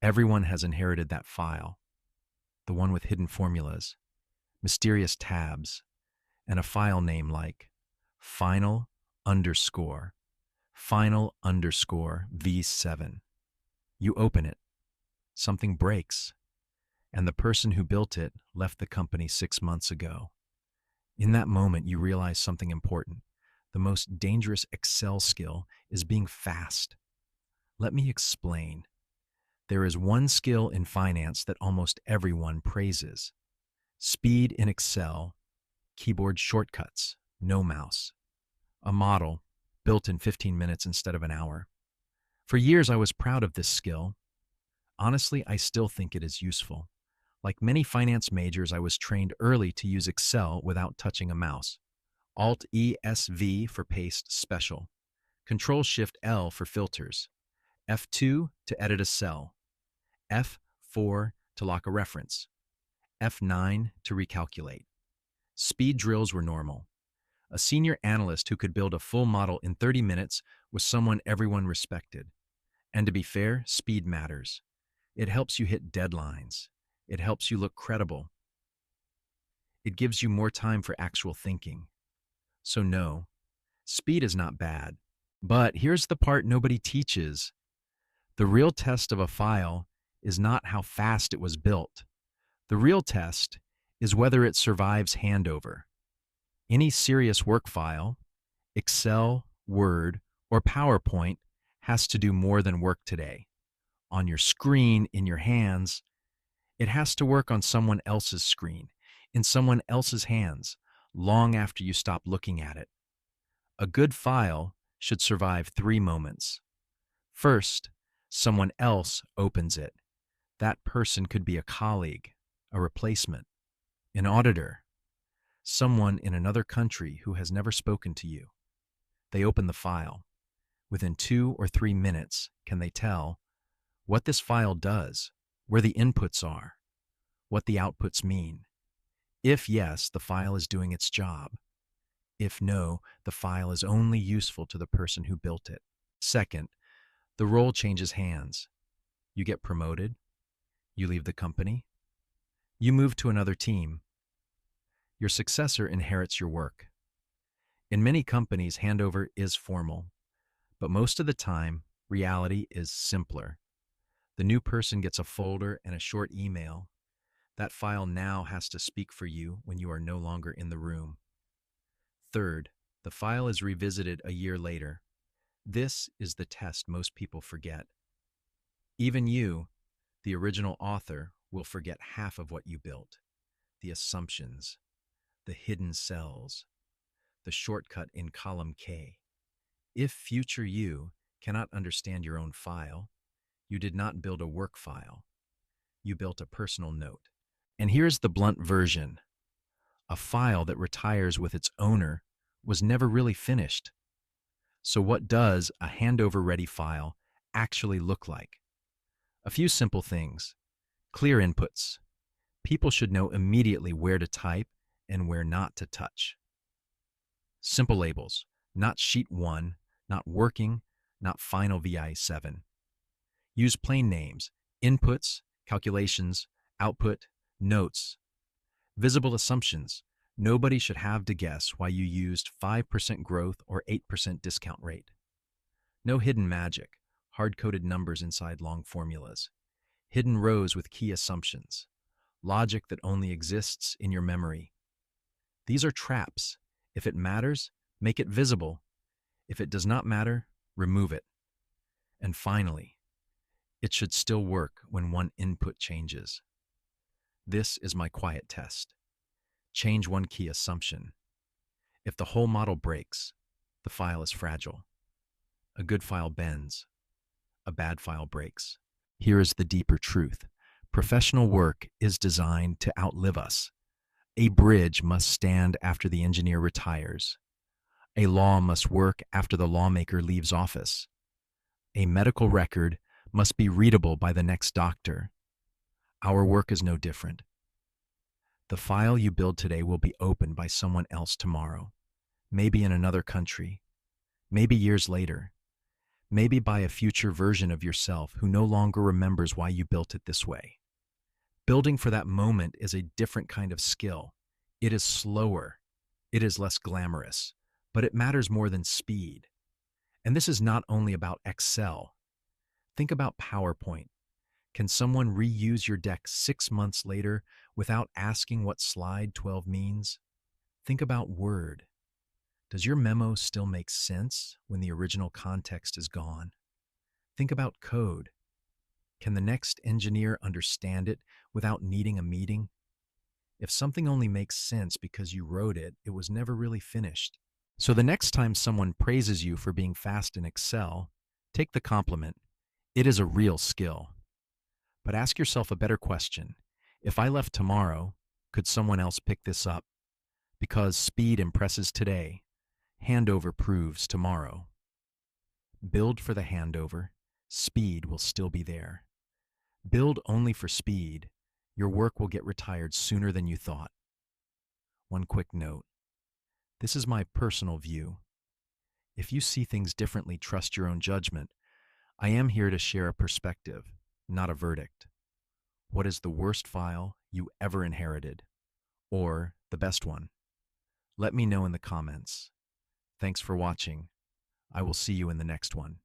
Everyone has inherited that file, the one with hidden formulas, mysterious tabs, and a file name like final underscore, final underscore V7. You open it, something breaks, and the person who built it left the company 6 months ago. In that moment, you realize something important. The most dangerous Excel skill is being fast. Let me explain. There is one skill in finance that almost everyone praises: speed in Excel, keyboard shortcuts, no mouse, a model built in 15 minutes instead of an hour. For years, I was proud of this skill. Honestly, I still think it is useful. Like many finance majors, I was trained early to use Excel without touching a mouse. Alt-E-S-V for paste special, Control-Shift-L for filters, F2 to edit a cell, F4 to lock a reference, F9 to recalculate. Speed drills were normal. A senior analyst who could build a full model in 30 minutes was someone everyone respected. And to be fair, speed matters. It helps you hit deadlines. It helps you look credible. It gives you more time for actual thinking. So no, speed is not bad. But here's the part nobody teaches. The real test of a file is not how fast it was built. The real test is whether it survives handover. Any serious work file, Excel, Word, or PowerPoint, has to do more than work today. On your screen, in your hands, it has to work on someone else's screen, in someone else's hands, long after you stop looking at it. A good file should survive 3 moments. First, someone else opens it. That person could be a colleague, a replacement, an auditor, someone in another country who has never spoken to you. They open the file. Within 2 or 3 minutes, can they tell what this file does, where the inputs are, what the outputs mean? If yes, the file is doing its job. If no, the file is only useful to the person who built it. Second, the role changes hands. You get promoted. You leave the company. You move to another team. Your successor inherits your work. In many companies, handover is formal, but most of the time, reality is simpler. The new person gets a folder and a short email. That file now has to speak for you when you are no longer in the room. Third, the file is revisited a year later. This is the test most people forget. Even you, the original author, will forget half of what you built: the assumptions, the hidden cells, the shortcut in column K. If future you cannot understand your own file, you did not build a work file. You built a personal note. And here's the blunt version. A file that retires with its owner was never really finished. So what does a handover-ready file actually look like? A few simple things. Clear inputs. People should know immediately where to type and where not to touch. Simple labels. Not sheet 1, not working, not final VI7. Use plain names: inputs, calculations, output, notes. Visible assumptions. Nobody should have to guess why you used 5% growth or 8% discount rate. No hidden magic, hard-coded numbers inside long formulas. Hidden rows with key assumptions. Logic that only exists in your memory. These are traps. If it matters, make it visible. If it does not matter, remove it. And finally, it should still work when one input changes. This is my quiet test. Change one key assumption. If the whole model breaks, the file is fragile. A good file bends. A bad file breaks. Here is the deeper truth. Professional work is designed to outlive us. A bridge must stand after the engineer retires. A law must work after the lawmaker leaves office. A medical record must be readable by the next doctor. Our work is no different. The file you build today will be opened by someone else tomorrow, maybe in another country, maybe years later. Maybe by a future version of yourself who no longer remembers why you built it this way. Building for that moment is a different kind of skill. It is slower, it is less glamorous, but it matters more than speed. And this is not only about Excel. Think about PowerPoint. Can someone reuse your deck 6 months later without asking what slide 12 means? Think about Word. Does your memo still make sense when the original context is gone? Think about code. Can the next engineer understand it without needing a meeting? If something only makes sense because you wrote it, it was never really finished. So the next time someone praises you for being fast in Excel, take the compliment. It is a real skill. But ask yourself a better question. If I left tomorrow, could someone else pick this up? Because speed impresses today, handover proves tomorrow. Build for the handover, speed will still be there. Build only for speed, your work will get retired sooner than you thought. One quick note. This is my personal view. If you see things differently, trust your own judgment. I am here to share a perspective, not a verdict. What is the worst file you ever inherited? Or the best one? Let me know in the comments. Thanks for watching. I will see you in the next one.